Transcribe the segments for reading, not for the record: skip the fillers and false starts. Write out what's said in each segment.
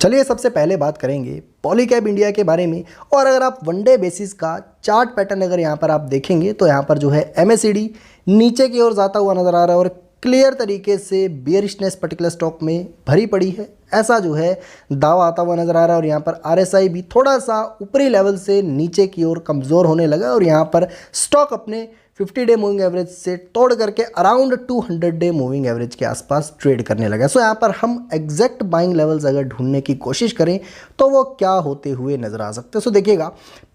चलिए सबसे पहले बात करेंगे पॉलीकैब इंडिया के बारे में। और अगर आप वनडे बेसिस का चार्ट पैटर्न अगर यहाँ पर आप देखेंगे तो यहाँ पर जो है MACD नीचे की ओर जाता हुआ नज़र आ रहा है और क्लियर तरीके से बेयरिशनेस पर्टिकुलर स्टॉक में भरी पड़ी है, ऐसा जो है दावा आता हुआ नज़र आ रहा है। और यहाँ पर RSI भी थोड़ा सा ऊपरी लेवल से नीचे की ओर कमज़ोर होने लगा और यहाँ पर स्टॉक अपने 50 डे मूविंग एवरेज से तोड़ करके अराउंड 200 डे मूविंग एवरेज के आसपास ट्रेड करने लगा। सो यहाँ पर हम एग्जैक्ट बाइंग लेवल्स अगर ढूंढने की कोशिश करें तो वो क्या होते हुए नज़र आ सकते हैं। सो देखिएगा,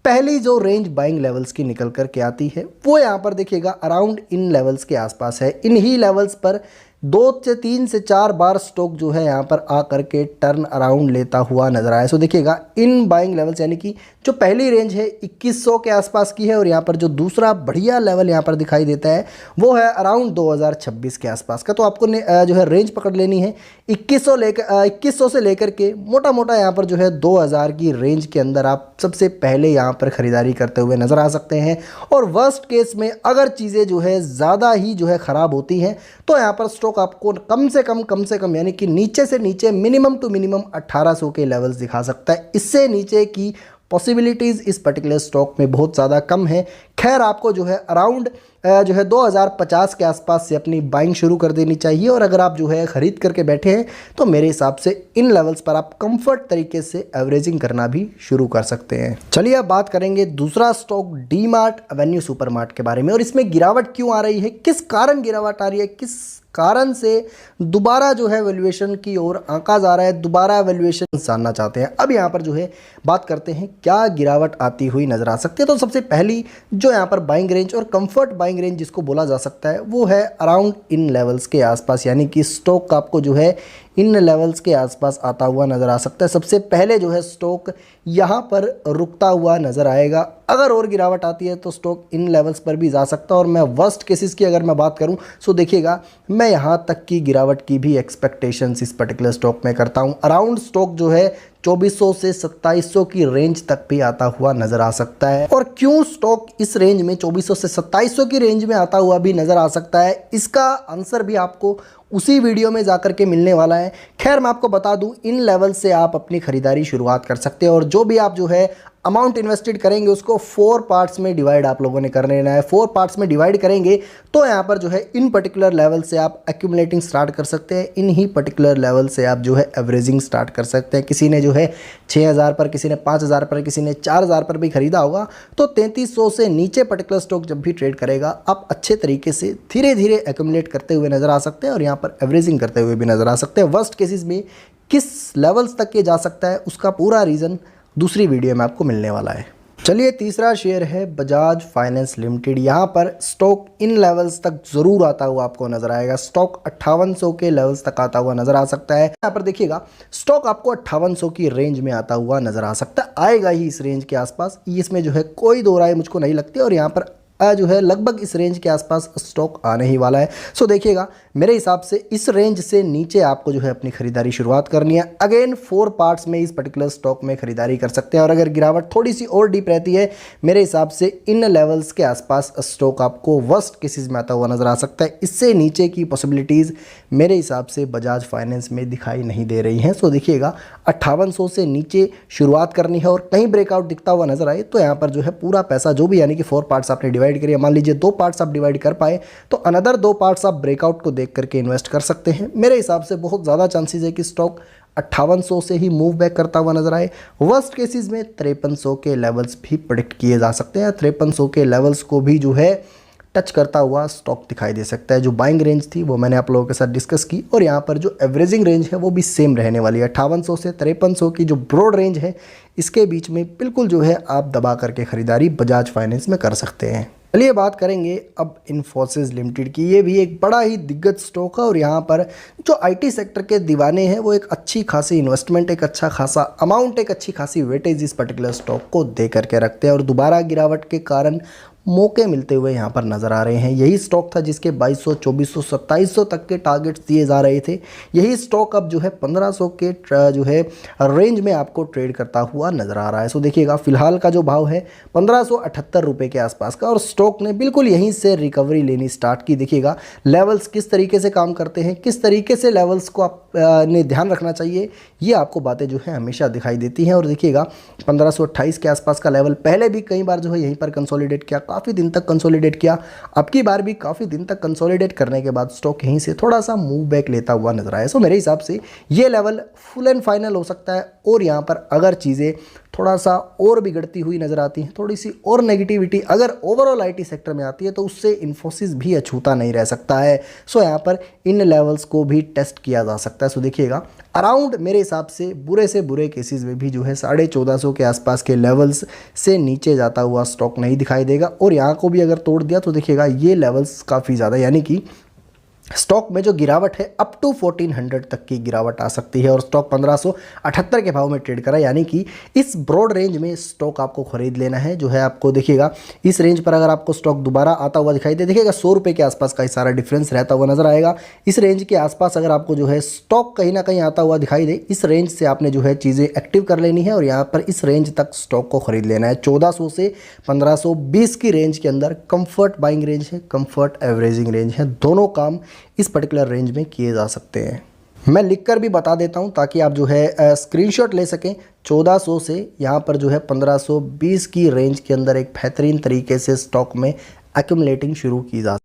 पहली जो रेंज बाइंग लेवल्स की निकल कर के आती है वो यहाँ पर देखिएगा अराउंड इन लेवल्स के आसपास है। इन ही लेवल्स पर 2 से 3 से 4 बार स्टॉक जो है यहाँ पर आ करके टर्न अराउंड लेता हुआ नजर आया। सो देखिएगा, इन बाइंग लेवल्स यानी कि जो पहली रेंज है 2100 के आसपास की है और यहाँ पर जो दूसरा बढ़िया लेवल यहाँ पर दिखाई देता है वो है अराउंड 2026 के आसपास का। तो आपको जो है रेंज पकड़ लेनी है 2100 से लेकर के मोटा मोटा यहाँ पर जो है 2000 की रेंज के अंदर आप सबसे पहले यहाँ पर खरीदारी करते हुए नज़र आ सकते हैं। और वर्स्ट केस में अगर चीज़ें जो है ज़्यादा ही जो है ख़राब होती हैं तो यहाँ पर स्टॉक आपको कम से कम यानी कि नीचे से नीचे मिनिमम टू मिनिमम 1800 के लेवल्स दिखा सकता है। इससे नीचे की पॉसिबिलिटीज़ इस पर्टिकुलर स्टॉक में बहुत ज़्यादा कम है। खैर, आपको जो है अराउंड जो है 2050 के आसपास से अपनी बाइंग शुरू कर देनी चाहिए। और अगर आप जो है ख़रीद करके बैठे हैं तो मेरे हिसाब से इन लेवल्स पर आप कंफर्ट तरीके से एवरेजिंग करना भी शुरू कर सकते हैं। चलिए अब बात करेंगे दूसरा stock D mart Avenue supermart के बारे में और इसमें गिरावट क्यों आ रही है, किस कारण गिरावट आ रही है, किस कारण से दोबारा जो है वैल्यूएशन की ओर आंका जा रहा है, दोबारा वैल्यूएशन जानना चाहते हैं। अब यहाँ पर जो है बात करते हैं क्या गिरावट आती हुई नज़र आ सकती है। तो सबसे पहली जो यहाँ पर बाइंग रेंज और कंफर्ट बाइंग रेंज जिसको बोला जा सकता है वो है अराउंड इन लेवल्स के आसपास, यानी कि स्टॉक आपको जो है इन लेवल्स के आसपास आता हुआ नज़र आ सकता है। सबसे पहले जो है स्टॉक यहाँ पर रुकता हुआ नज़र आएगा। अगर और गिरावट आती है तो स्टॉक इन लेवल्स पर भी जा सकता है। और मैं वर्स्ट केसेस की अगर मैं बात करूँ सो देखिएगा, मैं यहाँ तक की गिरावट की भी एक्सपेक्टेशंस इस पर्टिकुलर स्टॉक में करता हूँ। अराउंड स्टॉक जो है 2400 से 2700 की रेंज तक भी आता हुआ नज़र आ सकता है। और क्यों स्टॉक इस रेंज में 2400 से 2700 की रेंज में आता हुआ भी नज़र आ सकता है, इसका आंसर भी आपको उसी वीडियो में जाकर के मिलने वाला है। खैर, मैं आपको बता दूं, इन लेवल से आप अपनी खरीदारी शुरुआत कर सकते हैं और जो भी आप जो है अमाउंट इन्वेस्टेड करेंगे उसको 4 पार्ट्स में डिवाइड आप लोगों ने कर लेना है। 4 पार्ट्स में डिवाइड करेंगे तो यहाँ पर जो है इन पर्टिकुलर लेवल से आप एक्यूमुलेटिंग स्टार्ट कर सकते हैं। इन ही पर्टिकुलर लेवल से आप जो है एवरेजिंग स्टार्ट कर सकते हैं। किसी ने जो है 6000 पर, किसी ने 5000 पर, किसी ने 4000 पर भी खरीदा होगा तो 3300 से नीचे पर्टिकुलर स्टॉक जब भी ट्रेड करेगा आप अच्छे तरीके से धीरे धीरे एक्यूमुलेट करते हुए नज़र आ सकते हैं और यहाँ पर एवरेजिंग करते हुए भी नज़र आ सकते हैं। वर्स्ट केसेस में किस लेवल्स तक ये जा सकता है उसका पूरा रीज़न दूसरी वीडियो में आपको मिलने वाला है। चलिए, तीसरा शेयर है बजाज फाइनेंस लिमिटेड। यहाँ पर स्टॉक इन लेवल्स तक ज़रूर आता हुआ आपको नज़र आएगा। स्टॉक 5800 के लेवल्स तक आता हुआ नज़र आ सकता है। यहाँ पर देखिएगा, स्टॉक आपको 5800 की रेंज में आता हुआ नज़र आ सकता है, आएगा ही इस रेंज के आसपास, इसमें जो है कोई दो राय मुझको नहीं लगती। और यहाँ पर जो है लगभग इस रेंज के आसपास स्टॉक आने ही वाला है। सो देखिएगा, मेरे हिसाब से इस रेंज से नीचे आपको जो है अपनी खरीदारी शुरुआत करनी है। अगेन 4 पार्ट्स में इस पर्टिकुलर स्टॉक में खरीदारी कर सकते हैं और अगर गिरावट थोड़ी सी और डीप रहती है मेरे हिसाब से इन लेवल्स के आसपास स्टॉक आपको वर्स्ट केसेस में आता हुआ नज़र आ सकता है। इससे नीचे की पॉसिबिलिटीज़ मेरे हिसाब से बजाज फाइनेंस में दिखाई नहीं दे रही हैं। सो देखिएगा, 5800 से नीचे शुरुआत करनी है और कहीं ब्रेकआउट दिखता हुआ नजर आए तो यहाँ पर जो है पूरा पैसा जो भी, यानी कि 4 पार्ट्स आपने डिवाइड करिए, मान लीजिए 2 पार्ट्स आप डिवाइड कर पाए तो अनदर 2 पार्ट्स आप ब्रेकआउट को देख करके इन्वेस्ट कर सकते हैं। मेरे हिसाब से बहुत ज़्यादा चांसेस है कि स्टॉक 5800 से ही मूव बैक करता हुआ नजर आए। वर्स्ट केसेस में 5300 के लेवल्स भी प्रेडिक्ट किए जा सकते हैं। 5300 के लेवल्स को भी जो है टच करता हुआ स्टॉक दिखाई दे सकता है। जो बाइंग रेंज थी वो मैंने आप लोगों के साथ डिस्कस की और यहाँ पर जो एवरेजिंग रेंज है वो भी सेम रहने वाली है। 5800 से 5300 की जो ब्रॉड रेंज है इसके बीच में बिल्कुल जो है आप दबा करके खरीदारी बजाज फाइनेंस में कर सकते हैं। चलिए बात करेंगे अब इन्फोसिस लिमिटेड की। ये भी एक बड़ा ही दिग्गज स्टॉक है और यहाँ पर जो आईटी सेक्टर के दीवाने हैं वो एक अच्छी खासी इन्वेस्टमेंट, एक अच्छा खासा अमाउंट, एक अच्छी खासी वेटेज इस पर्टिकुलर स्टॉक को दे करके रखते हैं। और दोबारा गिरावट के कारण मौके मिलते हुए यहाँ पर नज़र आ रहे हैं। यही स्टॉक था जिसके 2200, 2400, 2700 तक के टारगेट्स दिए जा रहे थे। यही स्टॉक अब जो है 1500 के जो है रेंज में आपको ट्रेड करता हुआ नज़र आ रहा है। सो देखिएगा फिलहाल का जो भाव है 1578 रुपये के आसपास का, और स्टॉक ने बिल्कुल यहीं से रिकवरी लेनी स्टार्ट की। देखिएगा लेवल्स किस तरीके से काम करते हैं, किस तरीके से लेवल्स को आप ने ध्यान रखना चाहिए, ये आपको बातें जो है हमेशा दिखाई देती हैं। और देखिएगा 1528 के आसपास का लेवल पहले भी कई बार जो है यहीं पर कंसोलिडेट किया, काफ़ी दिन तक कंसोलिडेट किया। अब की बार भी काफ़ी दिन तक कंसोलिडेट करने के बाद स्टॉक यहीं से थोड़ा सा मूव बैक लेता हुआ नजर आया। सो मेरे हिसाब से ये लेवल फुल एंड फाइनल हो सकता है, और यहाँ पर अगर चीज़ें थोड़ा सा और बिगड़ती हुई नज़र आती हैं, थोड़ी सी और नेगेटिविटी अगर ओवरऑल आईटी सेक्टर में आती है, तो उससे इन्फोसिस भी अछूता नहीं रह सकता है। सो यहाँ पर इन लेवल्स को भी टेस्ट किया जा सकता है। सो देखिएगा अराउंड मेरे हिसाब से बुरे केसेस में भी जो है 1450 के आसपास के लेवल्स से नीचे जाता हुआ स्टॉक नहीं दिखाई देगा। और यहाँ को भी अगर तोड़ दिया तो देखिएगा ये लेवल्स काफ़ी ज़्यादा, यानी कि स्टॉक में जो गिरावट है अप टू 1400 तक की गिरावट आ सकती है। और स्टॉक 1578 के भाव में ट्रेड करा, यानी कि इस ब्रॉड रेंज में स्टॉक आपको खरीद लेना है। जो है आपको देखिएगा इस रेंज पर अगर आपको स्टॉक दोबारा आता हुआ दिखाई दे, देखिएगा 100 रुपये के आसपास का सारा डिफरेंस रहता हुआ नजर आएगा। इस रेंज के आसपास अगर आपको जो है स्टॉक कहीं ना कहीं आता हुआ दिखाई दे, इस रेंज से आपने जो है चीज़ें एक्टिव कर लेनी है, और यहाँ पर इस रेंज तक स्टॉक को खरीद लेना है। 1400 से 1520 की रेंज के अंदर कंफर्ट बाइंग रेंज है, कंफर्ट एवरेजिंग रेंज है। दोनों काम इस पर्टिकुलर रेंज में किए जा सकते हैं। मैं लिखकर भी बता देता हूं ताकि आप जो है स्क्रीनशॉट ले सकें। 1400 से यहाँ पर जो है 1520 की रेंज के अंदर एक बेहतरीन तरीके से स्टॉक में एक्यूमुलेटिंग शुरू की जा